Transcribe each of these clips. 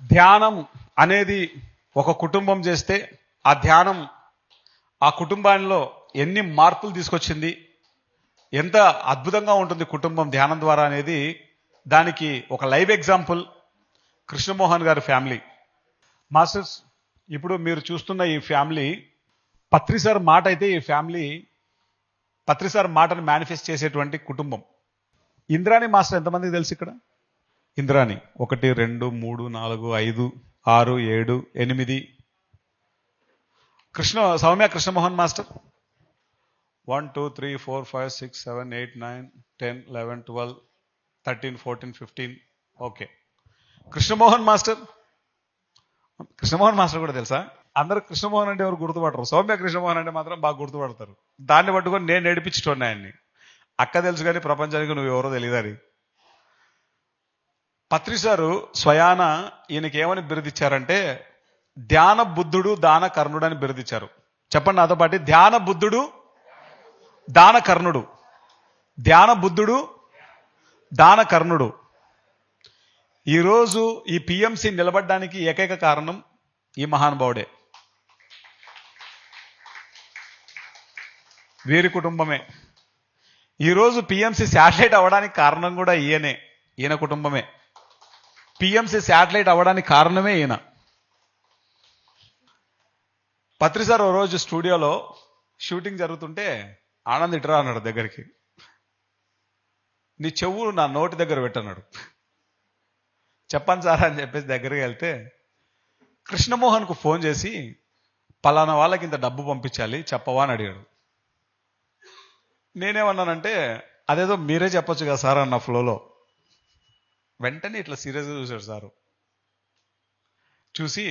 ధ్యానం అనేది ఒక కుటుంబం చేస్తే ఆ ధ్యానం ఆ కుటుంబాల్లో ఎన్ని మార్పులు తీసుకొచ్చింది, ఎంత అద్భుతంగా ఉంటుంది కుటుంబం ధ్యానం ద్వారా అనేది దానికి ఒక లైవ్ ఎగ్జాంపుల్ కృష్ణమోహన్ గారి ఫ్యామిలీ. మాస్టర్స్, ఇప్పుడు మీరు చూస్తున్న ఈ ఫ్యామిలీ పత్రి సార్ మాట అయితే ఈ ఫ్యామిలీ పత్రి సార్ మాటను మేనిఫెస్ట్ చేసేటువంటి కుటుంబం. ఇంద్రాణి మాస్టర్ ఎంతమందికి తెలుసు ఇక్కడ? Indrani 1 2 3 4 5 6 7 8. Soumya Krishnamohan master 1 2 3 4 5 6 7 8 9 10 11 12 13 14 15. Okay. Krishnamohan master కూడా తెలుసా? అందరూ కృష్ణమోహన్ అంటే ఎవరు గుర్తుపడరు, సౌమ్య కృష్ణమోహన్ అంటే మాత్రం బాగా గుర్తుపడతారు. దాన్ని పట్టుకొని నేను నడిపించుకోండి ఆయన్ని. అక్క తెలుసు కానీ ప్రపంచానికి నువ్వు ఎవరో తెలియదని. పత్రి సారు స్వయాన ఈయనకి ఏమని బిరుదిచ్చారంటే ధ్యాన బుద్ధుడు దాన కర్ణుడు అని బిరుదిచ్చారు. చెప్పండి నాతో పాటు, ధ్యాన బుద్ధుడు దాన కర్ణుడు. ధ్యాన బుద్ధుడు దాన కర్ణుడు. ఈరోజు ఈ పిఎంసి నిలబడడానికి ఏకైక కారణం ఈ మహానుభావుడే, వీరి కుటుంబమే. ఈరోజు పిఎంసి శాటిలైట్ అవ్వడానికి కారణం కూడా ఈయన కుటుంబమే. పిఎంసి శాటిలైట్ అవ్వడానికి కారణమే ఈయన. పత్రి సార్ ఓ రోజు స్టూడియోలో షూటింగ్ జరుగుతుంటే ఆనంద్ ఇట్రా అన్నాడు దగ్గరికి. నీ చెవు నా నోటి దగ్గర పెట్టన్నాడు. చెప్పండి సార్ అని చెప్పేసి దగ్గరికి వెళ్తే కృష్ణమోహన్కు ఫోన్ చేసి పలానా వాళ్ళకి ఇంత డబ్బు పంపించాలి చెప్పవా అని అడిగాడు. నేనేమన్నానంటే అదేదో మీరే చెప్పొచ్చు కదా సార్ అన్న ఫ్లోలో. వెంటనే ఇట్లా సీరియస్గా చూశాడు సారు. చూసి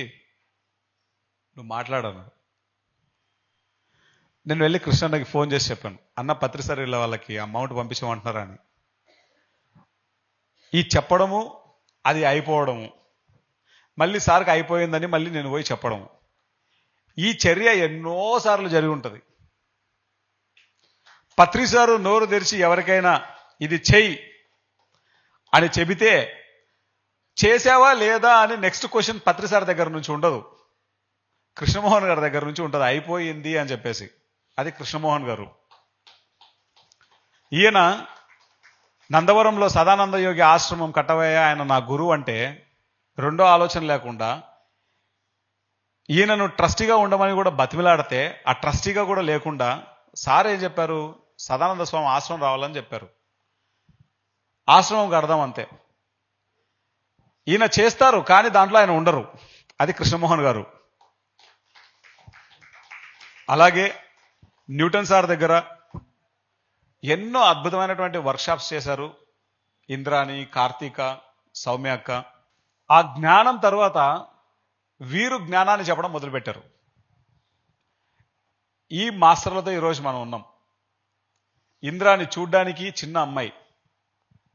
నువ్వు మాట్లాడాను. నేను వెళ్ళి కృష్ణన్నకి ఫోన్ చేసి చెప్పాను, అన్న పత్రి సార్ ఇలా వాళ్ళకి అమౌంట్ పంపించమంటున్నారా అని. ఈ చెప్పడము అది అయిపోవడము, మళ్ళీ సార్కి అయిపోయిందని మళ్ళీ నేను పోయి చెప్పడము, ఈ చర్య ఎన్నోసార్లు జరిగి ఉంటుంది. పత్రి సారు నోరు తెరిచి ఎవరికైనా ఇది చెయ్యి అని చెబితే చేసావా లేదా అని నెక్స్ట్ క్వశ్చన్ పత్రి సార్ దగ్గర నుంచి ఉండదు, కృష్ణమోహన్ గారి దగ్గర నుంచి ఉంటుంది. అయిపోయింది అని చెప్పేసి. అది కృష్ణమోహన్ గారు. ఈయన నందవరంలో సదానంద యోగి ఆశ్రమం కట్టవయ్య, ఆయన నా గురువు అంటే రెండో ఆలోచన లేకుండా ఈయనను ట్రస్టీగా ఉండమని కూడా బతిమిలాడితే ఆ ట్రస్టీగా కూడా లేకుండా సార్ ఏం చెప్పారు, సదానంద స్వామి ఆశ్రమం రావాలని చెప్పారు. ఆశ్రమం కడదాం అంతే. ఈయన చేస్తారు కానీ దాంట్లో ఆయన ఉండరు. అది కృష్ణమోహన్ గారు. అలాగే న్యూటన్ సార్ దగ్గర ఎన్నో అద్భుతమైనటువంటి వర్క్షాప్స్ చేశారు ఇంద్రాణి, కార్తీక, సౌమ్య అక్క. ఆ జ్ఞానం తర్వాత వీరు జ్ఞానాన్ని చెప్పడం మొదలుపెట్టారు. ఈ మాస్టర్లతో ఈరోజు మనం ఉన్నాం. ఇంద్రాణి చూడ్డానికి చిన్న అమ్మాయి,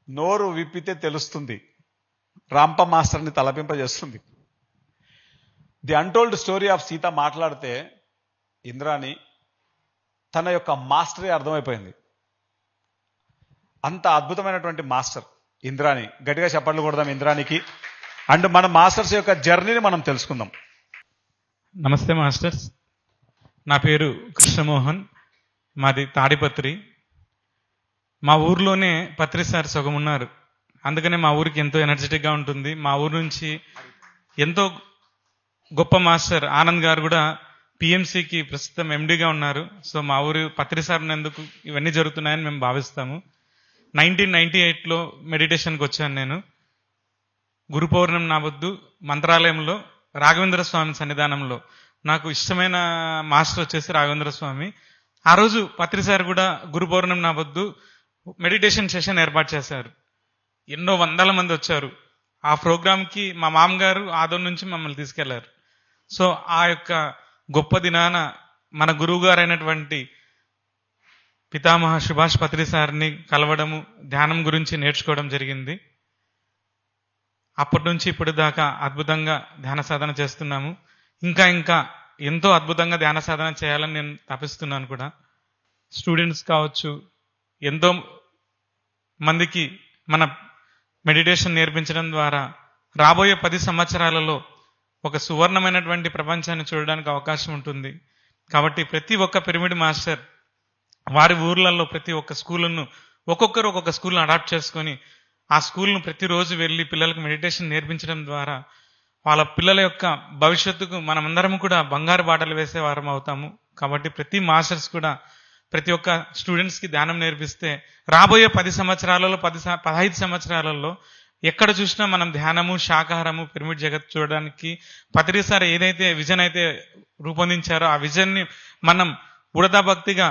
నోరు విప్పితే తెలుస్తుంది, రాంప మాస్టర్ని తలపింపజేస్తుంది. The untold story of Sita మాట్లాడితే ఇంద్రాణి తన యొక్క మాస్టరే అర్థమైపోయింది. అంత అద్భుతమైనటువంటి మాస్టర్ ఇంద్రాణి. గట్టిగా చప్పట్లు కొడదాం ఇంద్రాణికి. అండ్ మన మాస్టర్స్ యొక్క జర్నీని మనం తెలుసుకుందాం. నమస్తే మాస్టర్స్, నా పేరు కృష్ణమోహన్, మాది తాడిపత్రి. మా ఊర్లోనే పత్రి సార్ సగం ఉన్నారు, అందుకనే మా ఊరికి ఎంతో ఎనర్జెటిక్గా ఉంటుంది. మా ఊరు నుంచి ఎంతో గొప్ప మాస్టర్ ఆనంద్ గారు కూడా పిఎంసికి ప్రస్తుతం ఎండిగా ఉన్నారు. సో మా ఊరు పత్రి సార్ ఉన్నందుకు ఇవన్నీ జరుగుతున్నాయని మేము భావిస్తాము. 1998లో మెడిటేషన్కి వచ్చాను నేను. గురు పౌర్ణమి నాబొద్దు మంత్రాలయంలో రాఘవేంద్ర స్వామి సన్నిధానంలో నాకు ఇష్టమైన మాస్టర్ వచ్చేసి రాఘవేంద్ర స్వామి. ఆ రోజు పత్రి సార్ కూడా గురు పౌర్ణమి నాబొద్దు మెడిటేషన్ సెషన్ ఏర్పాటు చేశారు. ఎన్నో వందల మంది వచ్చారు. ఆ ప్రోగ్రాంకి మా మామగారు ఆదోన్ నుంచి మమ్మల్ని తీసుకెళ్లారు. సో ఆ యొక్క గొప్ప దినాన మన గురువు గారు అయినటువంటి పితామహ సుభాష్ పత్రి సార్ని కలవడము, ధ్యానం గురించి నేర్చుకోవడం జరిగింది. అప్పటి నుంచి ఇప్పటి దాకా అద్భుతంగా ధ్యాన సాధన చేస్తున్నాము. ఇంకా ఇంకా ఎంతో అద్భుతంగా ధ్యాన సాధన చేయాలని నేను తపిస్తున్నాను కూడా. స్టూడెంట్స్ కావచ్చు, ఎంతో మందికి మన మెడిటేషన్ నేర్పించడం ద్వారా రాబోయే 10 సంవత్సరాలలో ఒక సువర్ణమైనటువంటి ప్రపంచాన్ని చూడడానికి అవకాశం ఉంటుంది. కాబట్టి ప్రతి ఒక్క పిరమిడ్ మాస్టర్ వారి ఊర్లలో ప్రతి ఒక్క స్కూళ్ళను ఒక్కొక్కరు ఒక్కొక్క స్కూల్ను అడాప్ట్ చేసుకొని ఆ స్కూల్ను ప్రతిరోజు వెళ్ళి పిల్లలకు మెడిటేషన్ నేర్పించడం ద్వారా వాళ్ళ పిల్లల యొక్క భవిష్యత్తుకు మనమందరం కూడా బంగారు బాటలు వేసే వారం అవుతాము. కాబట్టి ప్రతి మాస్టర్స్ కూడా ప్రతి ఒక్క స్టూడెంట్స్కి ధ్యానం నేర్పిస్తే రాబోయే 10 సంవత్సరాలలో 15 సంవత్సరాలలో ఎక్కడ చూసినా మనం ధ్యానము, శాకాహారము, పిరమిడ్ జగత్ చూడడానికి పత్రి సార్ ఏదైతే విజన్ అయితే రూపొందించారో ఆ విజన్ని మనం ఉడతా భక్తిగా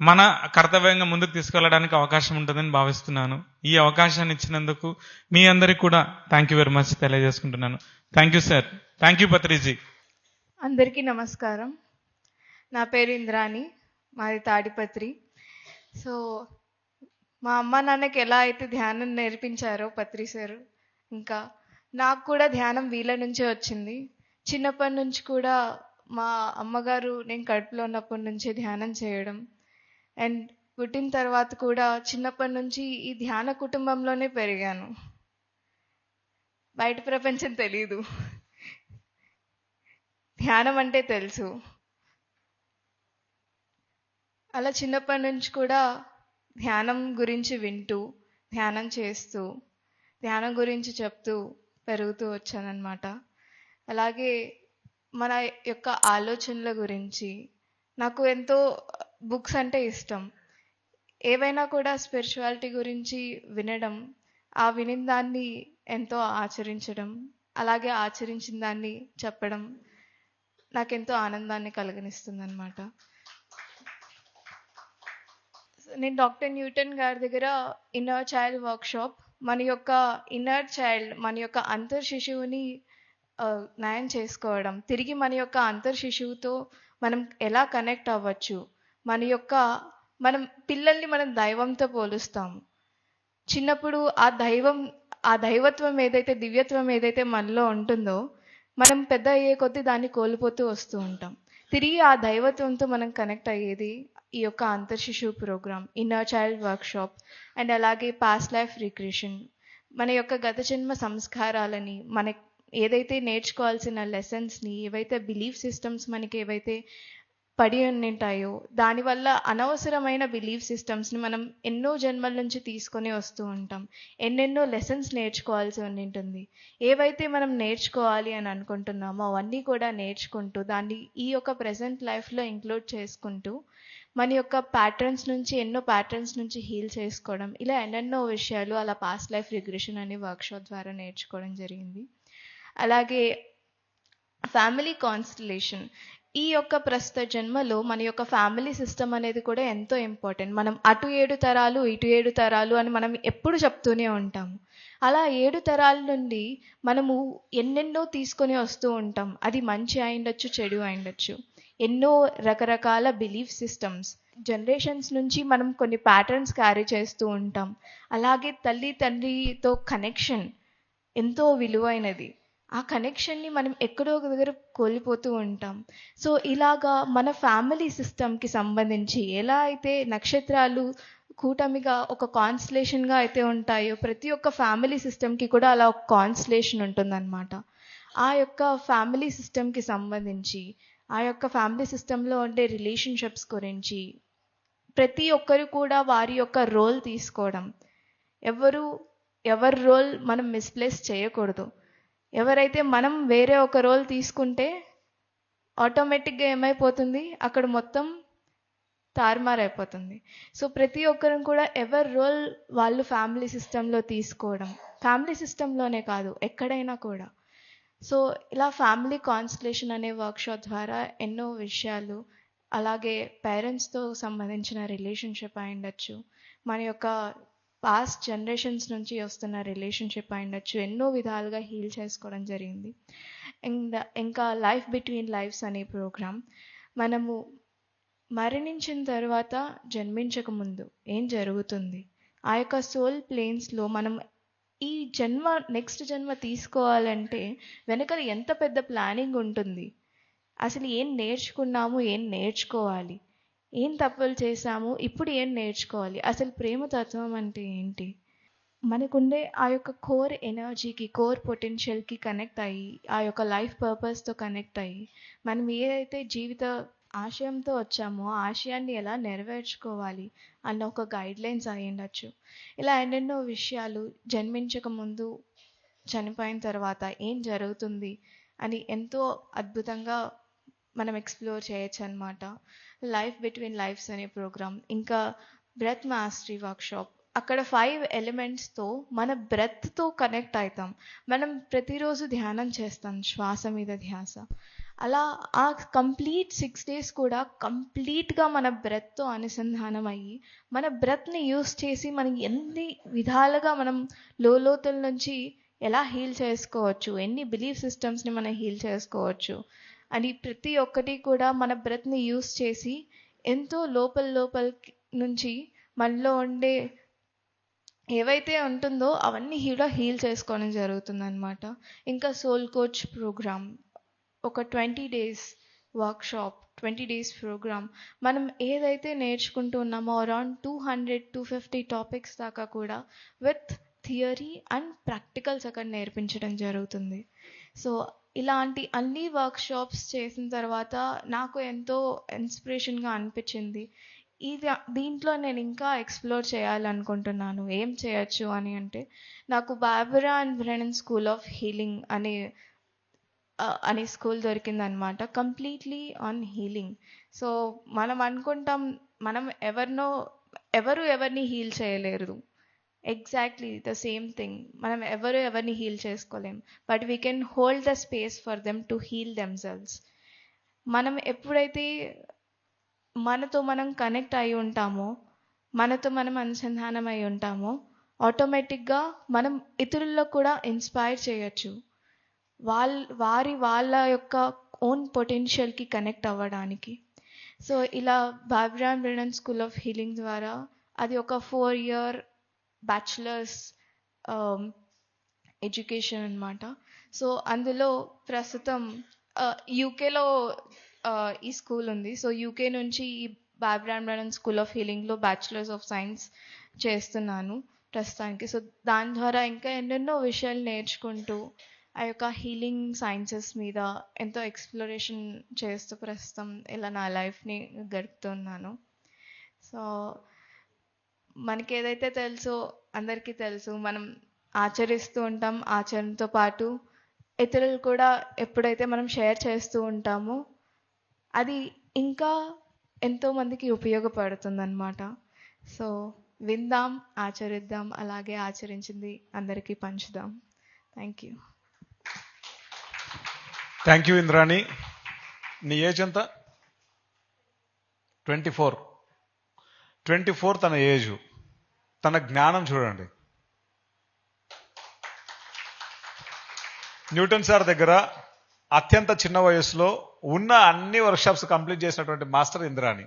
మన కర్తవ్యంగా ముందుకు తీసుకెళ్ళడానికి అవకాశం ఉంటుందని భావిస్తున్నాను. ఈ అవకాశాన్ని ఇచ్చినందుకు మీ అందరికి కూడా థ్యాంక్ యూ వెరీ మచ్ తెలియజేసుకుంటున్నాను. Thank you sir. Thank you Patriji. అందరికీ నమస్కారం. నా పేరు ఇంద్రాణి, మాది తాడిపత్రి. సో మా అమ్మ నాన్నకి ఎలా అయితే ధ్యానం నేర్పించారో పత్రి సార్, ఇంకా నాకు కూడా ధ్యానం వీళ్ళ నుంచే వచ్చింది. చిన్నప్పటి నుంచి కూడా మా అమ్మగారు నేను కడుపులో ఉన్నప్పటి నుంచే ధ్యానం చేయడం, అండ్ పుట్టిన తర్వాత కూడా చిన్నప్పటి నుంచి ఈ ధ్యాన కుటుంబంలోనే పెరిగాను. బయట ప్రపంచం తెలీదు, ధ్యానం అంటే తెలుసు. అలా చిన్నప్పటి నుంచి కూడా ధ్యానం గురించి వింటూ, ధ్యానం చేస్తూ, ధ్యానం గురించి చెప్తూ పెరుగుతూ వచ్చానన్నమాట. అలాగే మన యొక్క ఆలోచనల గురించి నాకు ఎంతో బుక్స్ అంటే ఇష్టం. ఏవైనా కూడా స్పిరిచువాలిటీ గురించి వినడం, ఆ వినిన దాన్ని ఎంతో ఆచరించడం, అలాగే ఆచరించిన దాన్ని చెప్పడం నాకెంతో ఆనందాన్ని కలిగనిస్తుంది అన్నమాట. నేను డాక్టర్ న్యూటన్ గారి దగ్గర ఇన్నర్ చైల్డ్ వర్క్షాప్, మన యొక్క ఇన్నర్ చైల్డ్, మన యొక్క అంతర్ శిశువుని న్యాయం చేసుకోవడం, తిరిగి మన యొక్క అంతర్ శిశువుతో మనం ఎలా కనెక్ట్ అవ్వచ్చు, మనం పిల్లల్ని మనం దైవంతో పోలుస్తాము. చిన్నప్పుడు ఆ దైవత్వం ఏదైతే, దివ్యత్వం ఏదైతే మనలో ఉంటుందో మనం పెద్ద అయ్యే కొద్దీ దాన్ని కోల్పోతూ వస్తూ ఉంటాం. తిరిగి ఆ దైవత్వంతో మనం కనెక్ట్ అయ్యేది ఈ యొక్క అంతర్ శిశువు programme, inner child workshop, and అలాగే పాస్ట్ లైఫ్ రిగ్రెషన్. మన యొక్క గత జన్మ సంస్కారాలని, మన ఏదైతే నేర్చుకోవాల్సిన లెసన్స్ని, ఏవైతే బిలీఫ్ సిస్టమ్స్ మనకి ఏవైతే పడి ఉంటాయో, దానివల్ల అనవసరమైన బిలీఫ్ సిస్టమ్స్ని మనం ఎన్నో జన్మల నుంచి తీసుకొని వస్తూ ఉంటాం. ఎన్నెన్నో లెసన్స్ నేర్చుకోవాల్సి ఉంటుంది. ఏవైతే మనం నేర్చుకోవాలి అని అనుకుంటున్నామో అవన్నీ కూడా నేర్చుకుంటూ దాన్ని ఈ యొక్క ప్రెజెంట్ లైఫ్లో ఇంక్లూడ్ చేసుకుంటూ మన యొక్క ఎన్నో ప్యాటర్న్స్ నుంచి హీల్ చేసుకోవడం, ఇలా ఎన్నెన్నో విషయాలు అలా పాస్ట్ లైఫ్ రిగ్రెషన్ అనే వర్క్షాప్ ద్వారా నేర్చుకోవడం జరిగింది. అలాగే ఫ్యామిలీ కాన్స్టలేషన్, ఈ యొక్క ప్రస్తుత జన్మలో మన యొక్క ఫ్యామిలీ సిస్టమ్ అనేది కూడా ఎంతో ఇంపార్టెంట్. మనం అటు 7 తరాలు ఇటు 7 తరాలు అని మనం ఎప్పుడు చెప్తూనే ఉంటాము. అలా 7 తరాల నుండి మనము ఎన్నెన్నో తీసుకొని వస్తూ ఉంటాం. అది మంచి అయిండొచ్చు, చెడు అయిండొచ్చు. ఎన్నో రకరకాల బిలీఫ్ సిస్టమ్స్ జనరేషన్స్ నుంచి మనం కొన్ని ప్యాటర్న్స్ క్యారీ చేస్తూ ఉంటాం. అలాగే తల్లి తండ్రితో కనెక్షన్ ఎంతో విలువైనది. ఆ కనెక్షన్ని మనం ఎక్కడో ఒక దగ్గర కోల్పోతూ ఉంటాం. సో ఇలాగా మన ఫ్యామిలీ సిస్టమ్కి సంబంధించి ఎలా అయితే నక్షత్రాలు కూటమిగా ఒక కాన్స్టలేషన్గా అయితే ఉంటాయో, ప్రతి ఒక్క ఫ్యామిలీ సిస్టమ్కి కూడా అలా ఒక కాన్స్టలేషన్ ఉంటుందన్నమాట. ఆ యొక్క ఫ్యామిలీ సిస్టమ్కి సంబంధించి, ఆ యొక్క ఫ్యామిలీ సిస్టంలో ఉండే రిలేషన్షిప్స్ గురించి ప్రతి ఒక్కరు కూడా వారి యొక్క రోల్ తీసుకోవడం, ఎవరి రోల్ మనం మిస్ప్లేస్ చేయకూడదు. ఎవరైతే మనం వేరే ఒక రోల్ తీసుకుంటే ఆటోమేటిక్గా ఏమైపోతుంది, అక్కడ మొత్తం తారుమారైపోతుంది. సో ప్రతి ఒక్కరు కూడా ఎవరి రోల్ వాళ్ళు ఫ్యామిలీ సిస్టంలో తీసుకోవడం, ఫ్యామిలీ సిస్టంలోనే కాదు ఎక్కడైనా కూడా. సో ఇలా ఫ్యామిలీ కాన్స్టలేషన్ అనే వర్క్షాప్ ద్వారా ఎన్నో విషయాలు, అలాగే పేరెంట్స్తో సంబంధించిన రిలేషన్షిప్ అయిండొచ్చు, మన యొక్క పాస్ట్ జనరేషన్స్ నుంచి వస్తున్న రిలేషన్షిప్ అయిండొచ్చు, ఎన్నో విధాలుగా హీల్ చేసుకోవడం జరిగింది. ఇంకా లైఫ్ బిట్వీన్ లైఫ్స్ అనే ప్రోగ్రామ్, మనము మరణించిన తర్వాత జన్మించక ముందు ఏం జరుగుతుంది, ఆ యొక్క సోల్ ప్లేన్స్లో మనం ఈ నెక్స్ట్ జన్మ తీసుకోవాలంటే వెనకాల ఎంత పెద్ద ప్లానింగ్ ఉంటుంది. అసలు ఏం నేర్చుకున్నాము, ఏం నేర్చుకోవాలి, ఏం తప్పులు చేశాము, ఇప్పుడు ఏం నేర్చుకోవాలి, అసలు ప్రేమతత్వం అంటే ఏంటి, మనకుండే ఆ యొక్క కోర్ ఎనర్జీకి, కోర్ పొటెన్షియల్‌కి కనెక్ట్ అయ్యి, ఆ యొక్క లైఫ్ పర్పస్‌తో కనెక్ట్ అయ్యి, మనం ఏదైతే జీవిత ఆశయంతో వచ్చామో, ఆ ఆశయాన్ని ఎలా నెరవేర్చుకోవాలి అన్న ఒక గైడ్‌లైన్స్ అయ్యుండొచ్చు. ఇలా ఎన్నెన్నో విషయాలు జన్మించక ముందు, చనిపోయిన తర్వాత ఏం జరుగుతుంది అని ఎంతో అద్భుతంగా మనం ఎక్స్‌ప్లోర్ చేయొచ్చనమాట. లైఫ్ బిట్వీన్ లైఫ్స్ అనే ప్రోగ్రామ్, ఇంకా బ్రెత్ మాస్టరీ వర్క్షాప్. అక్కడ 5 ఎలిమెంట్స్‌తో మన బ్రెత్‌తో కనెక్ట్ అయితాం. మనం ప్రతిరోజు ధ్యానం చేస్తాం, శ్వాస మీద ధ్యాస. అలా ఆ కంప్లీట్ 6 డేస్ కూడా కంప్లీట్‌గా మన బ్రెత్‌తో అనుసంధానం అయ్యి, మన బ్రెత్‌ని యూజ్ చేసి మనం ఎన్ని విధాలుగా మనం లోతుల నుంచి ఎలా హీల్ చేసుకోవచ్చు, ఎన్ని బిలీఫ్ సిస్టమ్స్‌ని మనం హీల్ చేసుకోవచ్చు అని ప్రతి ఒక్కటి కూడా మన బ్రెత్‌ని యూజ్ చేసి ఎంతో లోపల నుంచి మనలో ఉండే ఏవైతే ఉంటుందో అవన్నీ కూడా హీల్ చేసుకోవడం జరుగుతుందన్నమాట. ఇంకా సోల్ కోచ్ ప్రోగ్రామ్, ఒక 20 డేస్ వర్క్షాప్, 20 డేస్ ప్రోగ్రామ్. మనం ఏదైతే నేర్చుకుంటూ ఉన్నామో అరౌండ్ 200-250 టాపిక్స్ దాకా కూడా విత్ థియరీ అండ్ ప్రాక్టికల్స్ అక్కడ నేర్పించడం జరుగుతుంది. సో ఇలాంటి అన్ని వర్క్షాప్స్ చేసిన తర్వాత నాకు ఎంతో ఇన్స్పిరేషన్గా అనిపించింది. దీంట్లో నేను ఇంకా ఎక్స్ప్లోర్ చేయాలనుకుంటున్నాను. ఏం చేయొచ్చు అని అంటే, నాకు Barbara and Brennan school of healing అనే స్కూల్ దొరికిందనమాట. Completely on healing. సో మనం అనుకుంటాం మనం ఎవరు ఎవరిని హీల్ చేయలేరు. Exactly the same thing. మనం ఎవరిని హీల్ చేసుకోలేం. But we can hold the space for them to heal themselves. మనం ఎప్పుడైతే మనతో మనం కనెక్ట్ అయి ఉంటామో, మనతో మనం అనుసంధానం అయి ఉంటామో, ఆటోమేటిక్గా మనం ఇతరుల్లో కూడా ఇన్స్పైర్ చేయొచ్చు. వాళ్ళ యొక్క ఓన్ పొటెన్షియల్కి కనెక్ట్ అవ్వడానికి. సో ఇలా Barbara and Brennan school of healing ద్వారా అది ఒక 4-year బ్యాచులర్స్ ఎడ్యుకేషన్ అనమాట. సో అందులో ప్రస్తుతం యూకేలో ఈ స్కూల్ ఉంది. సో యూకే నుంచి ఈ Barbara and Brennan school of హీలింగ్లో బ్యాచులర్స్ ఆఫ్ సైన్స్ చేస్తున్నాను ప్రస్తుతానికి. సో దాని ద్వారా ఇంకా ఎన్నెన్నో విషయాలు నేర్చుకుంటూ ఆ యొక్క హీలింగ్ సైన్సెస్ మీద ఎంతో ఎక్స్ప్లోరేషన్ చేస్తూ ప్రస్తుతం ఇలా నా లైఫ్ని గడుపుతున్నాను. సో మనకి ఏదైతే తెలుసో అందరికీ తెలుసు, మనం ఆచరిస్తూ ఉంటాం. ఆచరణతో పాటు ఇతరులు కూడా ఎప్పుడైతే మనం షేర్ చేస్తూ ఉంటామో అది ఇంకా ఎంతోమందికి ఉపయోగపడుతుందన్నమాట. సో విందాం, ఆచరిద్దాం, అలాగే ఆచరించింది అందరికీ పంచుదాం. Thank you. Thank you Indrani. నీ ఏజ్ ఎంత? 24 తన ఏజు. తన జ్ఞానం చూడండి. న్యూటన్ సార్ దగ్గర అత్యంత చిన్న వయసులో ఉన్న అన్ని వర్క్షాప్స్ కంప్లీట్ చేసినటువంటి మాస్టర్ ఇంద్రాణి.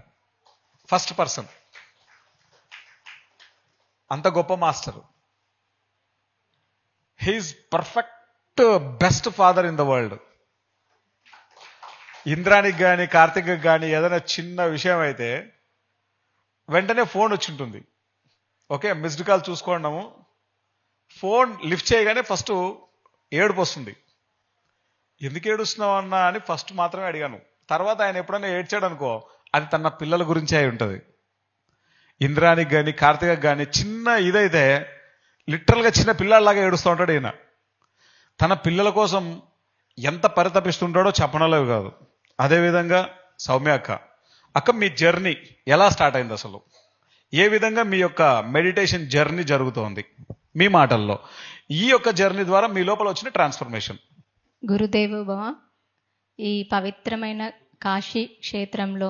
First person. అంత గొప్ప master. He is perfect best father in the world. ఇంద్రానికి కానీ కార్తిక్కి కానీ ఏదైనా చిన్న విషయం అయితే వెంటనే ఫోన్ వచ్చి ఉంటుంది. ఓకే, మిస్డ్ కాల్ చూసుకోండాము. ఫోన్ లిఫ్ట్ చేయగానే ఫస్ట్ ఏడుపు వస్తుంది. ఎందుకు ఏడుస్తున్నావు అన్నా అని ఫస్ట్ మాత్రమే అడిగాను. తర్వాత ఆయన ఎప్పుడైనా ఏడ్చాడు అనుకో, అది తన పిల్లల గురించే అయి ఉంటుంది. ఇంద్రానికి కానీ కార్తిక్ కానీ చిన్న ఇదైతే లిటరల్గా చిన్న పిల్లల్లాగా ఏడుస్తూ ఉంటాడు ఈయన. తన పిల్లల కోసం ఎంత పరితపిస్తుంటాడో చెప్పనలేవు కాదు. అదేవిధంగా సౌమ్య అక్క మీ జర్నీ ఎలా స్టార్ట్ అయింది? అసలు ఏ విధంగా మీ యొక్క మెడిటేషన్ జర్నీ జరుగుతోంది మీ మాటల్లో? ఈ యొక్క జర్నీ ద్వారా మీ లోపల వచ్చిన ట్రాన్స్ఫర్మేషన్. గురుదేవ భవ. ఈ పవిత్రమైన కాశీ క్షేత్రంలో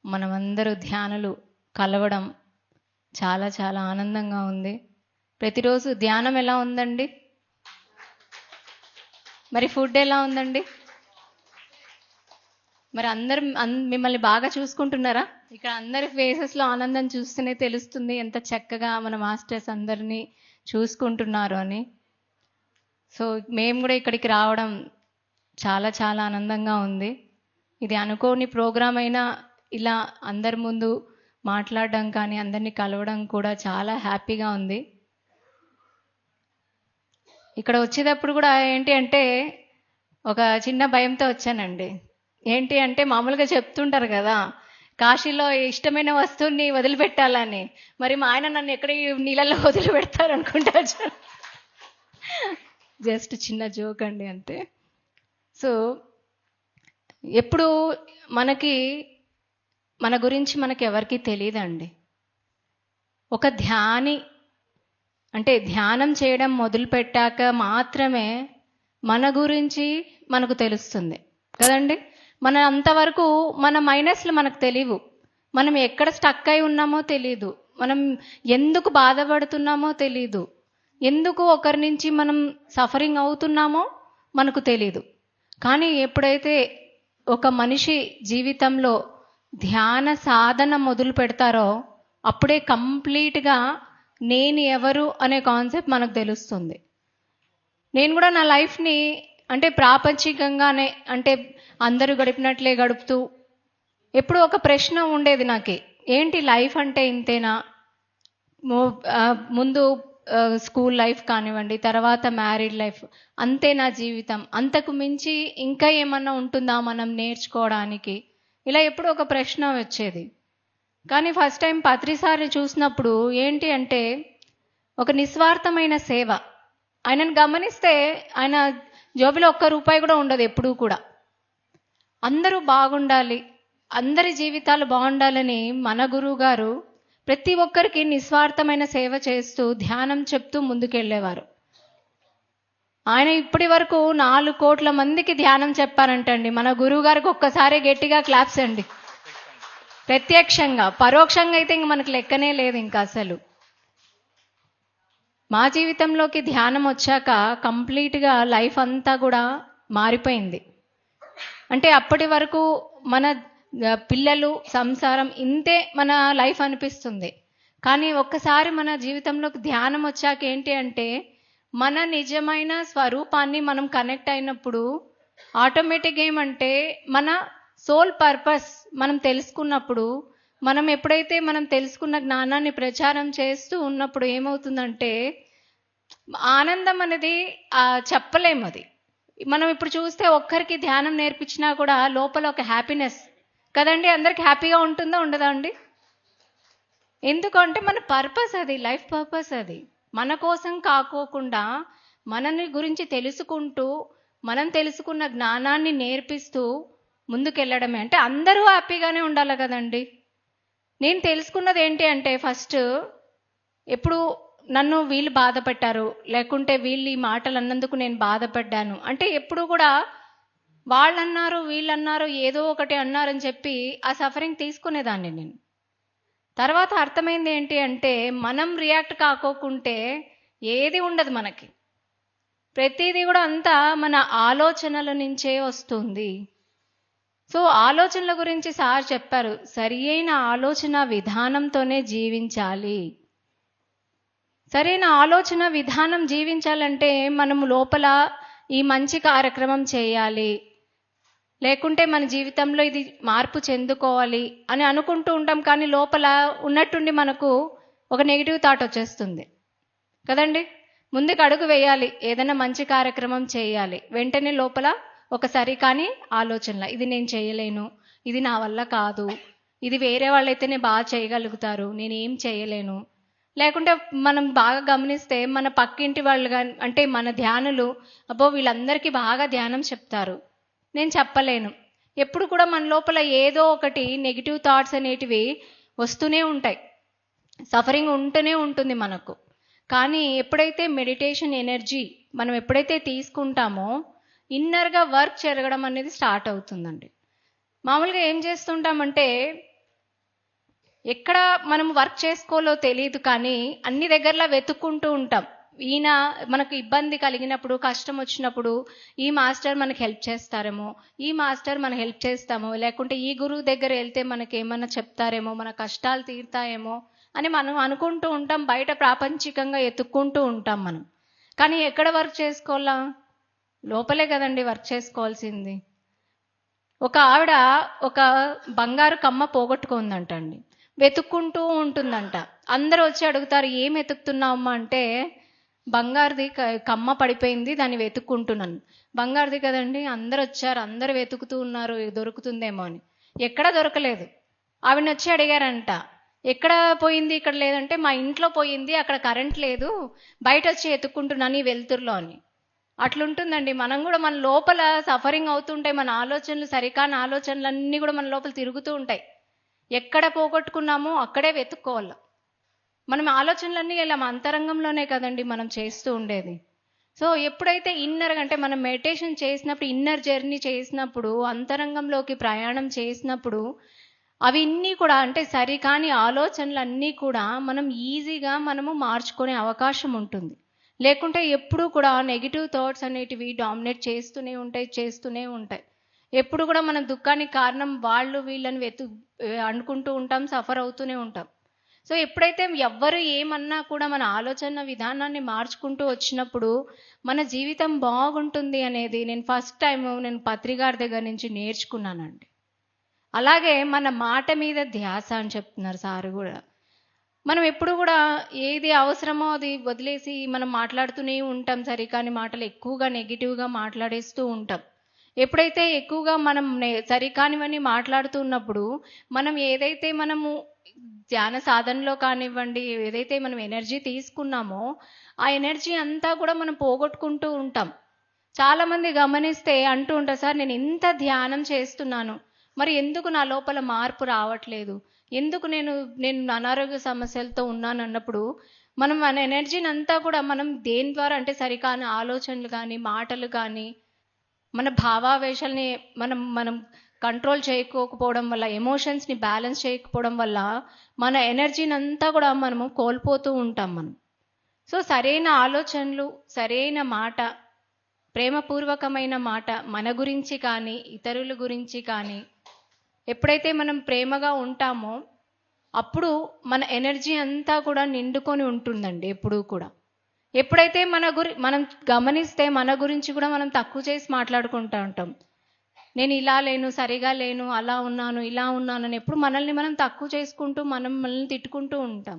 మనమందరూ ధ్యానులు కలవడం చాలా చాలా ఆనందంగా ఉంది. ప్రతిరోజు ధ్యానం ఎలా ఉందండి? మరి ఫుడ్ ఎలా ఉందండి? మరి అందరు మిమ్మల్ని బాగా చూసుకుంటున్నారా? ఇక్కడ అందరి ఫేసెస్లో ఆనందం చూస్తూనే తెలుస్తుంది ఎంత చక్కగా మన మాస్టర్స్ అందరినీ చూసుకుంటున్నారు అని. సో మేము కూడా ఇక్కడికి రావడం చాలా చాలా ఆనందంగా ఉంది. ఇది అనుకోని ప్రోగ్రామ్ అయినా ఇలా అందరి ముందు మాట్లాడడం కానీ అందరినీ కలవడం కూడా చాలా హ్యాపీగా ఉంది. ఇక్కడ వచ్చేటప్పుడు కూడా ఏంటి అంటే ఒక చిన్న భయంతో వచ్చానండి. ఏంటి అంటే మామూలుగా చెప్తుంటారు కదా, కాశీలో ఇష్టమైన వస్తువుని వదిలిపెట్టాలని. మరి మా ఆయన నన్ను ఎక్కడ ఈ నీళ్ళల్లో వదిలిపెడతారు అనుకుంటా. జస్ట్ చిన్న జోక్ అండి అంతే. సో ఎప్పుడు మన గురించి మనకి ఎవరికి తెలియదండి. ఒక ధ్యానం చేయడం మొదలు పెట్టాక మాత్రమే మన గురించి మనకు తెలుస్తుంది కదండి. మన అంతవరకు మన మైనస్లు మనకు తెలియవు. మనం ఎక్కడ స్టక్ అయి ఉన్నామో తెలియదు. మనం ఎందుకు బాధపడుతున్నామో తెలియదు. ఎందుకు ఒకరి నుంచి మనం సఫరింగ్ అవుతున్నామో మనకు తెలియదు. కానీ ఎప్పుడైతే ఒక మనిషి జీవితంలో ధ్యాన సాధన మొదలు పెడతారో అప్పుడే కంప్లీట్గా నేను ఎవరు అనే కాన్సెప్ట్ మనకు తెలుస్తుంది. నేను కూడా నా లైఫ్ని అంటే ప్రాపంచికంగానే అంటే అందరూ గడిపినట్లే గడుపుతూ ఎప్పుడు ఒక ప్రశ్న ఉండేది నాకు, ఏంటి లైఫ్ అంటే ఇంతేనా? ముందు స్కూల్ లైఫ్ కానివ్వండి, తర్వాత మ్యారీడ్ లైఫ్, అంతే నా జీవితం, అంతకు మించి ఇంకా ఏమన్నా ఉంటుందా మనం నేర్చుకోవడానికి? ఇలా ఎప్పుడు ఒక ప్రశ్న వచ్చేది. కానీ ఫస్ట్ టైం పత్రిసారిని చూసినప్పుడు ఏంటి అంటే ఒక నిస్వార్థమైన సేవ. ఆయనను గమనిస్తే ఆయన జోబిలో ఒక్క రూపాయి కూడా ఉండదు ఎప్పుడూ కూడా. అందరూ బాగుండాలి, అందరి జీవితాలు బాగుండాలని మన గురువు గారు ప్రతి ఒక్కరికి నిస్వార్థమైన సేవ చేస్తూ ధ్యానం చెప్తూ ముందుకెళ్ళేవారు. ఆయన ఇప్పటి వరకు 4 కోట్ల మందికి ధ్యానం చెప్పారంటండి. మన గురువు గారికి ఒక్కసారి గట్టిగా క్లాప్స్ అండి. ప్రత్యక్షంగా, పరోక్షంగా అయితే ఇంక మనకు లెక్కనే లేదు ఇంకా అసలు. మా జీవితంలోకి ధ్యానం వచ్చాక కంప్లీట్గా లైఫ్ అంతా కూడా మారిపోయింది. అంటే అప్పటి వరకు మన పిల్లలు, సంసారం ఇంతే మన లైఫ్ అనిపిస్తుంది. కానీ ఒక్కసారి మన జీవితంలోకి ధ్యానం వచ్చాక ఏంటి అంటే మన నిజమైన స్వరూపాన్ని మనం కనెక్ట్ అయినప్పుడు ఆటోమేటిక్గా ఏమంటే మన సోల్ పర్పస్ మనం తెలుసుకున్నప్పుడు, మనం ఎప్పుడైతే మనం తెలుసుకున్న జ్ఞానాన్ని ప్రచారం చేస్తూ ఉన్నప్పుడు ఏమవుతుందంటే ఆనందం అనేది చెప్పలేము. అది మనం ఇప్పుడు చూస్తే ఒక్కరికి ధ్యానం నేర్పించినా కూడా లోపల ఒక హ్యాపీనెస్ కదండి. అందరికి హ్యాపీగా ఉంటుందా ఉండదా అండి? ఎందుకంటే మన పర్పస్ అది, లైఫ్ పర్పస్ అది. మన కోసం కాకోకుండా మనని గురించి తెలుసుకుంటూ మనం తెలుసుకున్న జ్ఞానాన్ని నేర్పిస్తూ ముందుకెళ్ళడమే. అంటే అందరూ హ్యాపీగానే ఉండాలి కదండి. నేను తెలుసుకున్నది ఏంటి అంటే ఫస్ట్ ఎప్పుడు నన్ను వీళ్ళు బాధపెట్టారు, లేకుంటే వీళ్ళు ఈ మాటలు అన్నందుకు నేను బాధపడ్డాను అంటే ఎప్పుడు కూడా వాళ్ళన్నారు వీళ్ళన్నారు ఏదో ఒకటి అన్నారని చెప్పి ఆ సఫరింగ్ తీసుకునేదాన్ని నేను. తర్వాత అర్థమైంది ఏంటి అంటే మనం రియాక్ట్ కాకోకుంటే ఏది ఉండదు మనకి. ప్రతిదీ కూడా అంతా మన ఆలోచనల నుంచే వస్తుంది. సో ఆలోచనల గురించి సార్ చెప్పారు, సరి అయిన ఆలోచన విధానంతోనే జీవించాలి. సరైన ఆలోచన విధానం జీవించాలంటే మనము లోపల ఈ మంచి కార్యక్రమం చేయాలి, లేకుంటే మన జీవితంలో ఇది మార్పు చెందుకోవాలి అని అనుకుంటూ ఉంటాం. కానీ లోపల ఉన్నట్టుండి మనకు ఒక నెగిటివ్ థాట్ వచ్చేస్తుంది కదండి. ముందుకు అడుగు వేయాలి, ఏదైనా మంచి కార్యక్రమం చేయాలి, వెంటనే లోపల ఒక సరికాని ఆలోచనల, ఇది నేను చేయలేను, ఇది నా వల్ల కాదు, ఇది వేరే వాళ్ళైతేనే బాగా చేయగలుగుతారు, నేనేం చేయలేను. లేకుంటే మనం బాగా గమనిస్తే మన పక్కింటి వాళ్ళు కానీ అంటే మన ధ్యానులు, అబ్బో వీళ్ళందరికీ బాగా ధ్యానం చెప్తారు, నేను చెప్పలేను. ఎప్పుడు కూడా మన లోపల ఏదో ఒకటి నెగిటివ్ థాట్స్ అనేటివి వస్తూనే ఉంటాయి, సఫరింగ్ ఉంటూనే ఉంటుంది మనకు. కానీ ఎప్పుడైతే మెడిటేషన్ ఎనర్జీ మనం ఎప్పుడైతే తీసుకుంటామో ఇన్నర్గా వర్క్ జరగడం అనేది స్టార్ట్ అవుతుందండి. మామూలుగా ఏం చేస్తుంటామంటే ఎక్కడ మనం వర్క్ చేసుకోవాలో తెలియదు, కానీ అన్ని దగ్గరలా వెతుక్కుంటూ ఉంటాం. ఈయన మనకు ఇబ్బంది కలిగినప్పుడు, కష్టం వచ్చినప్పుడు ఈ మాస్టర్ మనకు హెల్ప్ చేస్తారేమో, ఈ మాస్టర్ మనం హెల్ప్ చేస్తామో, లేకుంటే ఈ గురువు దగ్గర వెళ్తే మనకి ఏమన్నా చెప్తారేమో, మన కష్టాలు తీరుతాయేమో అని మనం అనుకుంటూ ఉంటాం. బయట ప్రాపంచికంగా ఎత్తుక్కుంటూ ఉంటాం మనం. కానీ ఎక్కడ వర్క్ చేసుకోవాలా? లోపలే కదండి వర్క్ చేసుకోవాల్సింది. ఒక ఆవిడ ఒక బంగారు కమ్మ పోగొట్టుకుందంటండి. వెతుక్కుంటూ ఉంటుందంట. అందరూ వచ్చి అడుగుతారు, ఏం వెతుకుతున్నావమ్మా అంటే, బంగారుది కమ్మ పడిపోయింది, దాన్ని వెతుక్కుంటున్నాను. బంగారుది కదండి, అందరు వచ్చారు, అందరు వెతుకుతూ ఉన్నారు దొరుకుతుందేమో అని. ఎక్కడ దొరకలేదు. ఆవిడని వచ్చి అడిగారంట, ఎక్కడ పోయింది, ఇక్కడ లేదంటే మా ఇంట్లో పోయింది, అక్కడ కరెంట్ లేదు, బయట వచ్చి ఎత్తుక్కుంటున్నాను ఈ వెలుతురులో అని. అట్లుంటుందండి. మనం కూడా మన లోపల సఫరింగ్ అవుతుంటాయి, మన ఆలోచనలు సరికాని ఆలోచనలన్నీ కూడా మన లోపల తిరుగుతూ ఉంటాయి. ఎక్కడ పోగొట్టుకున్నామో అక్కడే వెతుక్కోవాలి. మనం ఆలోచనలన్నీ ఇలా మన అంతరంగంలోనే కదండి మనం చేస్తూ ఉండేది. సో ఎప్పుడైతే ఇన్నర్ అంటే మనం మెడిటేషన్ చేసినప్పుడు, ఇన్నర్ జర్నీ చేసినప్పుడు, అంతరంగంలోకి ప్రయాణం చేసినప్పుడు అవన్నీ కూడా అంటే సరికాని ఆలోచనలన్నీ కూడా మనం ఈజీగా మనము మార్చుకునే అవకాశం ఉంటుంది. లేకుంటే ఎప్పుడు కూడా నెగిటివ్ థాట్స్ అనేటివి డామినేట్ చేస్తూనే ఉంటాయి. ఎప్పుడు కూడా మనం దుఃఖానికి కారణం వాళ్ళు వీళ్ళని అనుకుంటూ ఉంటాం, సఫర్ అవుతూనే ఉంటాం. సో ఎప్పుడైతే ఎవ్వరు ఏమన్నా కూడా మన ఆలోచన విధానాన్ని మార్చుకుంటూ వచ్చినప్పుడు మన జీవితం బాగుంటుంది అనేది నేను ఫస్ట్ టైం పత్రి గారి దగ్గర నుంచి నేర్చుకున్నానండి. అలాగే మన మాట మీద ధ్యాస అని చెప్తున్నారు సార్ కూడా. మనం ఎప్పుడు కూడా ఏది అవసరమో అది వదిలేసి మనం మాట్లాడుతూనే ఉంటాం, సరికాని మాటలు ఎక్కువగా నెగిటివ్గా మాట్లాడేస్తూ ఉంటాం. ఎప్పుడైతే ఎక్కువగా మనం సరికానివన్నీ మాట్లాడుతున్నప్పుడు మనం ఏదైతే మనము ధ్యాన సాధనలో కానివ్వండి, ఏదైతే మనం ఎనర్జీ తీసుకున్నామో ఆ ఎనర్జీ అంతా కూడా మనం పోగొట్టుకుంటూ ఉంటాం. చాలామంది గమనిస్తే అంటూ ఉంటారు, సార్ నేను ఇంత ధ్యానం చేస్తున్నాను, మరి ఎందుకు నా లోపల మార్పు రావట్లేదు, ఎందుకు నేను అనారోగ్య సమస్యలతో ఉన్నాను అన్నప్పుడు మనం మన ఎనర్జీని అంతా కూడా మనం దేని ద్వారా అంటే సరికాని ఆలోచనలు కానీ మాటలు కానీ మన భావావేశాలని మనం కంట్రోల్ చేయకపోవడం వల్ల, ఎమోషన్స్ని బ్యాలెన్స్ చేయకపోవడం వల్ల మన ఎనర్జీని అంతా కూడా మనము కోల్పోతూ ఉంటాం మనం. సో సరైన ఆలోచనలు, సరైన మాట, ప్రేమపూర్వకమైన మాట మన గురించి కానీ ఇతరుల గురించి కానీ ఎప్పుడైతే మనం ప్రేమగా ఉంటామో అప్పుడు మన ఎనర్జీ అంతా కూడా నిండుకొని ఉంటుందండి ఎప్పుడూ కూడా. ఎప్పుడైతే మనం గమనిస్తే మన గురించి కూడా మనం తక్కువ చేసి మాట్లాడుకుంటూ ఉంటాం. నేను ఇలా లేను, సరిగా లేను, అలా ఉన్నాను, ఇలా ఉన్నానని ఎప్పుడు మనల్ని మనం తక్కువ చేసుకుంటూ మనల్ని తిట్టుకుంటూ ఉంటాం.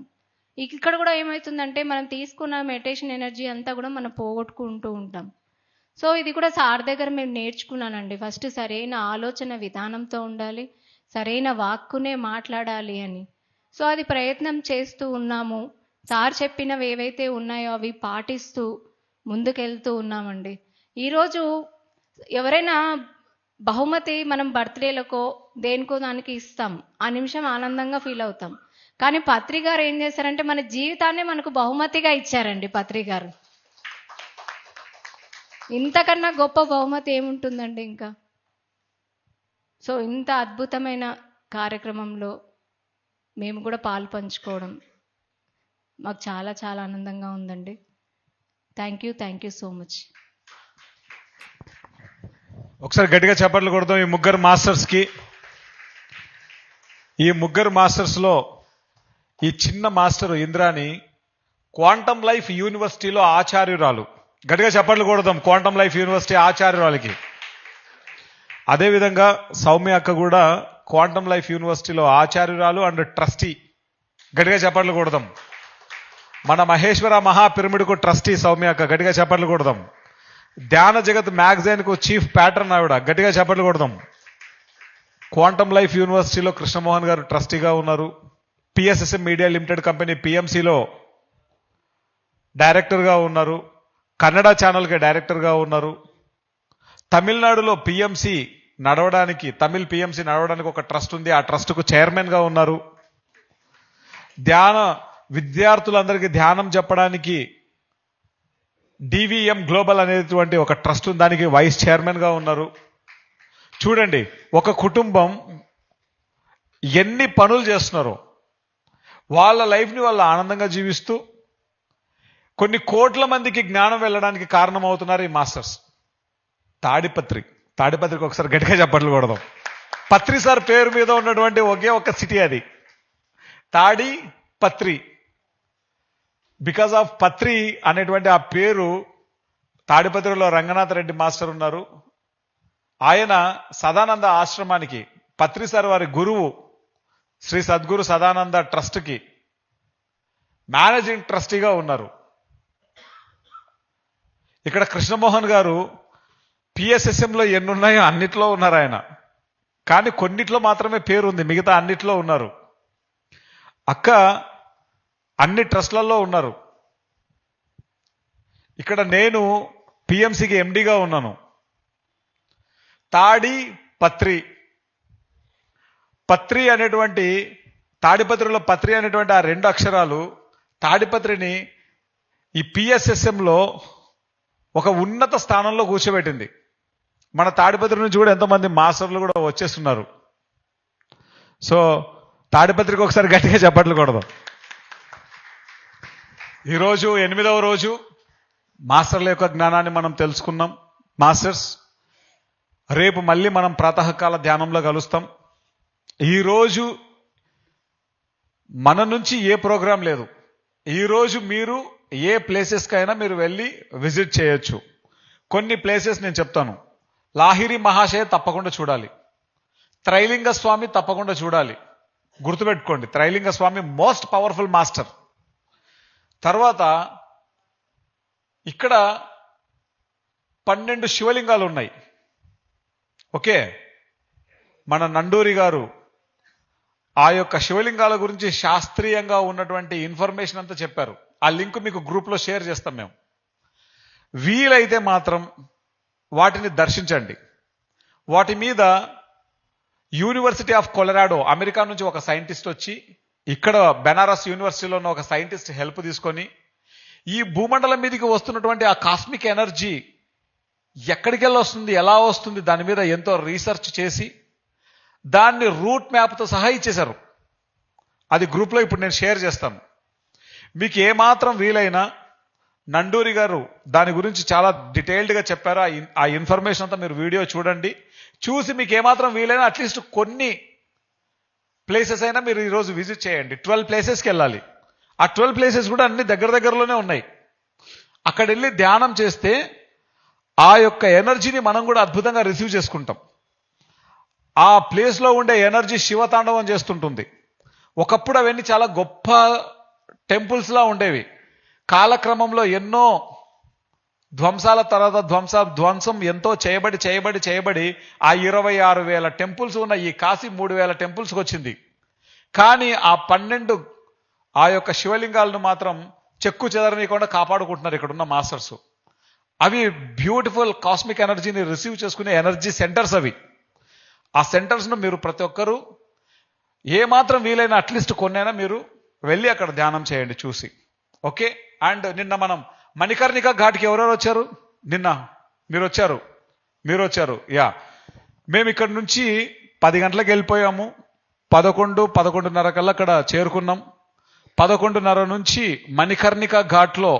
ఇక్కడ కూడా ఏమవుతుందంటే మనం తీసుకున్న మెడిటేషన్ ఎనర్జీ అంతా కూడా మనం పోగొట్టుకుంటూ ఉంటాం. సో ఇది కూడా సార్ దగ్గర మేము నేర్చుకున్నానండి. ఫస్ట్ సరైన ఆలోచన విధానంతో ఉండాలి, సరైన వాక్కునే మాట్లాడాలి అని. సో అది ప్రయత్నం చేస్తూ ఉన్నాము. సార్ చెప్పినవి ఏవైతే ఉన్నాయో అవి పాటిస్తూ ముందుకెళ్తూ ఉన్నామండి. ఈరోజు ఎవరైనా బహుమతి మనం బర్త్డేలకో దేనికో దానికి ఇస్తాం, ఆ నిమిషం ఆనందంగా ఫీల్ అవుతాం. కానీ పత్రి గారు ఏం చేశారంటే మన జీవితాన్ని మనకు బహుమతిగా ఇచ్చారండి పత్రి గారు. ఇంతకన్నా గొప్ప బహుమతి ఏముంటుందండి ఇంకా. సో ఇంత అద్భుతమైన కార్యక్రమంలో మేము కూడా పాలు పంచుకోవడం మాకు చాలా చాలా ఆనందంగా ఉందండి. Thank you so much. ఒకసారి గట్టిగా చప్పట్లు కొడదాం ఈ ముగ్గురు మాస్టర్స్కి. ఈ ముగ్గురు మాస్టర్స్లో ఈ చిన్న మాస్టర్ ఇంద్రాని క్వాంటమ్ లైఫ్ యూనివర్సిటీలో ఆచార్యురాలు. గట్టిగా చప్పట్లు కొడదాం క్వాంటమ్ లైఫ్ యూనివర్సిటీ ఆచార్యురాలకి. అదేవిధంగా సౌమ్య అక్క కూడా క్వాంటమ్ లైఫ్ యూనివర్సిటీలో ఆచార్యురాలు అండ్ ట్రస్టీ. గట్టిగా చప్పట్లు కొడదాం. మన మహేశ్వర మహా పిరమిడ్కు ట్రస్టీ సౌమ్య అక్క. గట్టిగా చప్పట్లు కొడదాం. ధ్యాన జగత్ మ్యాగజైన్కు చీఫ్ ప్యాటర్న్ ఆవిడ. గట్టిగా చప్పట్లు కొడదాం. క్వాంటమ్ లైఫ్ యూనివర్సిటీలో కృష్ణమోహన్ గారు ట్రస్టీగా ఉన్నారు. పిఎస్ఎస్ఎం మీడియా లిమిటెడ్ కంపెనీ పిఎంసిలో డైరెక్టర్గా ఉన్నారు. కన్నడ ఛానల్కి డైరెక్టర్గా ఉన్నారు. తమిళనాడులో పిఎంసి నడవడానికి, తమిళ్ పిఎంసి నడవడానికి ఒక ట్రస్ట్ ఉంది, ఆ ట్రస్ట్కు చైర్మన్గా ఉన్నారు. ధ్యాన విద్యార్థులందరికీ ధ్యానం చెప్పడానికి డివిఎం గ్లోబల్ అనేటువంటి ఒక ట్రస్ట్ ఉంది, దానికి వైస్ చైర్మన్గా ఉన్నారు. చూడండి ఒక కుటుంబం ఎన్ని పనులు చేస్తున్నారో, వాళ్ళ లైఫ్ని వాళ్ళు ఆనందంగా జీవిస్తూ కొన్ని కోట్ల మందికి జ్ఞానం వెళ్ళడానికి కారణమవుతున్నారు ఈ మాస్టర్స్. తాడిపత్రికి ఒకసారి గట్టిగా చప్పట్లు కొడదాం. పత్రి సార్ పేరు మీద ఉన్నటువంటి ఒకే ఒక సిటీ అది తాడిపత్రి. బికాజ్ ఆఫ్ పత్రి అనేటువంటి ఆ పేరు, తాడిపత్రిలో రంగనాథ్ రెడ్డి మాస్టర్ ఉన్నారు. ఆయన సదానంద ఆశ్రమానికి పత్రి సార్ వారి గురువు శ్రీ సద్గురు సదానంద ట్రస్ట్కి మేనేజింగ్ ట్రస్టీగా ఉన్నారు. ఇక్కడ కృష్ణమోహన్ గారు పిఎస్ఎస్ఎంలో ఎన్ని ఉన్నాయో అన్నిట్లో ఉన్నారు ఆయన, కానీ కొన్నిట్లో మాత్రమే పేరు ఉంది, మిగతా అన్నిట్లో ఉన్నారు. అక్క అన్ని ట్రస్ట్లలో ఉన్నారు. ఇక్కడ నేను పిఎంసికి ఎండిగా ఉన్నాను. పత్రి అనేటువంటి తాడిపత్రిలో పత్రి అనేటువంటి ఆ 2 అక్షరాలు తాడిపత్రిని ఈ పిఎస్ఎస్ఎంలో ఒక ఉన్నత స్థానంలో కూర్చోబెట్టింది. మన తాడిపత్రి నుంచి కూడా ఎంతోమంది మాస్టర్లు కూడా వచ్చేస్తున్నారు. సో తాడిపత్రికి ఒకసారి గట్టిగా చప్పట్లు కొడదాం. ఈరోజు 8వ రోజు మాస్టర్ల యొక్క జ్ఞానాన్ని మనం తెలుసుకున్నాం. మాస్టర్స్, రేపు మళ్ళీ మనం ప్రాతకాల ధ్యానంలో కలుస్తాం. ఈరోజు మన నుంచి ఏ ప్రోగ్రాం లేదు. ఈరోజు మీరు ఏ ప్లేసెస్కైనా మీరు వెళ్ళి విజిట్ చేయొచ్చు. కొన్ని ప్లేసెస్ నేను చెప్తాను. లాహిరి మహాశయ తప్పకుండా చూడాలి. త్రైలింగ స్వామి తప్పకుండా చూడాలి. గుర్తుపెట్టుకోండి, త్రైలింగ స్వామి మోస్ట్ పవర్ఫుల్ మాస్టర్. తర్వాత ఇక్కడ 12 శివలింగాలు ఉన్నాయి. ఓకే, మన నండూరి గారు ఆ యొక్క శివలింగాల గురించి శాస్త్రీయంగా ఉన్నటువంటి ఇన్ఫర్మేషన్ అంతా చెప్పారు. ఆ లింక్ మీకు గ్రూప్లో షేర్ చేస్తాం మేము. వీలైతే మాత్రం వాటిని దర్శించండి. వాటి మీద యూనివర్సిటీ ఆఫ్ కొలరాడో, అమెరికా నుంచి ఒక సైంటిస్ట్ వచ్చి ఇక్కడ బెనారస్ యూనివర్సిటీలో ఉన్న ఒక సైంటిస్ట్ హెల్ప్ తీసుకొని ఈ భూమండలం మీదకి వస్తున్నటువంటి ఆ కాస్మిక్ ఎనర్జీ ఎక్కడికి వెళ్ళి వస్తుంది, ఎలా వస్తుంది, దాని మీద ఎంతో రీసెర్చ్ చేసి దాన్ని రూట్ మ్యాప్తో సహా ఇచ్చేశారు. అది గ్రూప్లో ఇప్పుడు నేను షేర్ చేస్తాను. మీకు ఏమాత్రం వీలైనా నండూరి గారు దాని గురించి చాలా డీటెయిల్డ్గా చెప్పారు. ఆ ఇన్ఫర్మేషన్ అంతా మీరు వీడియో చూడండి. చూసి మీకు ఏమాత్రం వీలైనా అట్లీస్ట్ కొన్ని ప్లేసెస్ అయినా మీరు ఈరోజు విజిట్ చేయండి. 12 ప్లేసెస్కి వెళ్ళాలి. ఆ 12 ప్లేసెస్ కూడా అన్ని దగ్గరలోనే ఉన్నాయి. అక్కడ వెళ్ళి ధ్యానం చేస్తే ఆ యొక్క ఎనర్జీని మనం కూడా అద్భుతంగా రిసీవ్ చేసుకుంటాం. ఆ ప్లేస్లో ఉండే ఎనర్జీ శివతాండవం చేస్తుంటుంది. ఒకప్పుడు అవన్నీ చాలా గొప్ప టెంపుల్స్లా ఉండేవి. కాలక్రమంలో ఎన్నో ధ్వంసాల తర్వాత ధ్వంసం ఎంతో చేయబడి ఆ 26,000 టెంపుల్స్ ఉన్న ఈ కాశీ 3,000 టెంపుల్స్కి వచ్చింది. కానీ ఆ 12 ఆ యొక్క శివలింగాలను మాత్రం చెక్కు చెదరనీయకుండా కాపాడుకుంటున్నారు ఇక్కడున్న మాస్టర్స్. అవి బ్యూటిఫుల్ కాస్మిక్ ఎనర్జీని రిసీవ్ చేసుకునే ఎనర్జీ సెంటర్స్ అవి. ఆ సెంటర్స్ను మీరు ప్రతి ఒక్కరూ ఏమాత్రం వీలైనా అట్లీస్ట్ కొన్నైనా మీరు వెళ్ళి అక్కడ ధ్యానం చేయండి చూసి. ఓకే. అండ్ నిన్న మనం మణికర్ణిక ఘాట్కి ఎవరెవరు వచ్చారు? నిన్న మీరు వచ్చారు. యా, మేము ఇక్కడ నుంచి 10 గంటలకు వెళ్ళిపోయాము. 11:30 కల్లా అక్కడ చేరుకున్నాం. 11:30 నుంచి మణికర్ణిక ఘాట్లో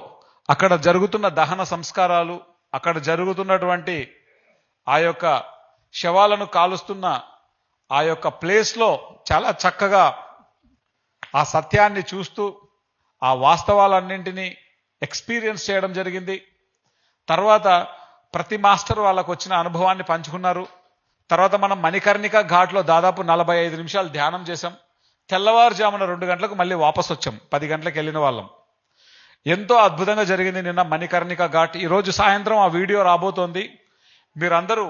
అక్కడ జరుగుతున్న దహన సంస్కారాలు, అక్కడ జరుగుతున్నటువంటి ఆ యొక్క శవాలను కాలుస్తున్న ఆ యొక్క ప్లేస్లో చాలా చక్కగా ఆ సత్యాన్ని చూస్తూ ఆ వాస్తవాలన్నింటినీ ఎక్స్పీరియన్స్ చేయడం జరిగింది. తర్వాత ప్రతి మాస్టర్ వాళ్ళకు వచ్చిన అనుభవాన్ని పంచుకున్నారు. తర్వాత మనం మణికర్ణిక ఘాట్లో దాదాపు 45 నిమిషాలు ధ్యానం చేశాం. తెల్లవారుజామున 2 గంటలకు మళ్ళీ వాపస్ వచ్చాం. 10 గంటలకు వెళ్ళిన వాళ్ళం. ఎంతో అద్భుతంగా జరిగింది నిన్న మణికర్ణిక ఘాట్. ఈరోజు సాయంత్రం ఆ వీడియో రాబోతోంది. మీరందరూ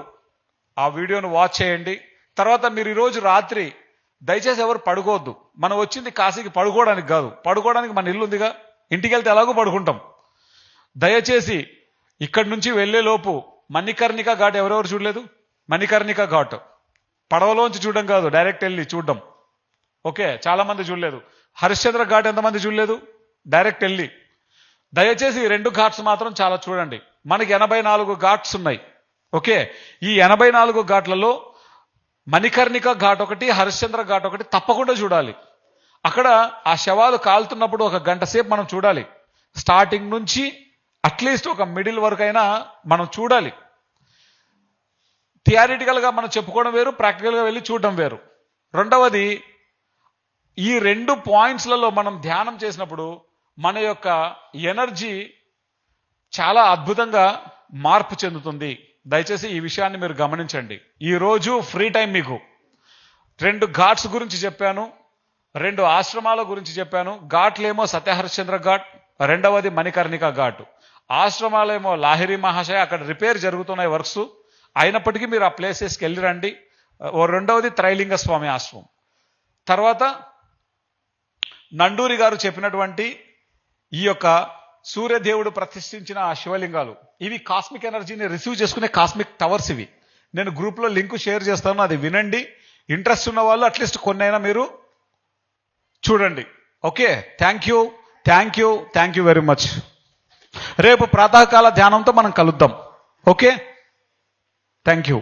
ఆ వీడియోను వాచ్ చేయండి. తర్వాత మీరు ఈరోజు రాత్రి దయచేసి ఎవరు పడుకోవద్దు. మనం వచ్చింది కాశీకి పడుకోవడానికి కాదు. పడుకోవడానికి మన ఇల్లు ఉందిగా, ఇంటికి వెళ్తే ఎలాగో పడుకుంటాం. దయచేసి ఇక్కడి నుంచి వెళ్లేలోపు మణికర్ణిక ఘాట్ ఎవరెవరు చూడలేదు? మణికర్ణిక ఘాట్ పడవలోంచి చూడడం కాదు, డైరెక్ట్ వెళ్ళి చూడడం. ఓకే, చాలా మంది చూడలేదు. హరిశ్చంద్ర ఘాట్ ఎంతమంది చూడలేదు? డైరెక్ట్ వెళ్ళి. దయచేసి ఈ 2 ఘాట్స్ మాత్రం చాలా చూడండి. మనకి 84 ఘాట్స్ ఉన్నాయి. ఓకే, ఈ 84 ఘాట్లలో మణికర్ణిక ఘాట్ ఒకటి, హరిశ్చంద్ర ఘాట్ ఒకటి తప్పకుండా చూడాలి. అక్కడ ఆ శవాలు కాలుతున్నప్పుడు 1 గంట సేపు మనం చూడాలి. స్టార్టింగ్ నుంచి అట్లీస్ట్ ఒక మిడిల్ వరకు అయినా మనం చూడాలి. థియరిటికల్గా మనం చెప్పుకోవడం వేరు, ప్రాక్టికల్గా వెళ్ళి చూడడం వేరు. రెండవది, ఈ 2 పాయింట్స్లలో మనం ధ్యానం చేసినప్పుడు మన యొక్క ఎనర్జీ చాలా అద్భుతంగా మార్పు చెందుతుంది. దయచేసి ఈ విషయాన్ని మీరు గమనించండి. ఈరోజు ఫ్రీ టైం మీకు 2 ఘాట్స్ గురించి చెప్పాను, 2 ఆశ్రమాల గురించి చెప్పాను. ఘాట్లేమో సత్యహరిశ్చంద్ర ఘాట్, రెండవది మణికర్ణిక ఘాట్. ఆశ్రమాలేమో లాహిరి మహాశయ అక్కడ రిపేర్ జరుగుతున్నాయి వర్క్స్, అయినప్పటికీ మీరు ఆ ప్లేసెస్కి వెళ్ళి రండి. రెండవది త్రైలింగ స్వామి ఆశ్రమం. తర్వాత నండూరి గారు చెప్పినటువంటి ఈ యొక్క సూర్యదేవుడు ప్రతిష్ఠించిన ఆ శివలింగాలు, ఇవి కాస్మిక్ ఎనర్జీని రిసీవ్ చేసుకునే కాస్మిక్ టవర్స్. ఇవి నేను గ్రూప్లో లింక్ షేర్ చేస్తాను, అది వినండి. ఇంట్రెస్ట్ ఉన్న వాళ్ళు అట్లీస్ట్ కొన్నైనా మీరు చూడండి. Okay, thank you very much. రేపు ప్రాతకాల ధ్యానంతో మనం కలుద్దాం. Okay, thank you.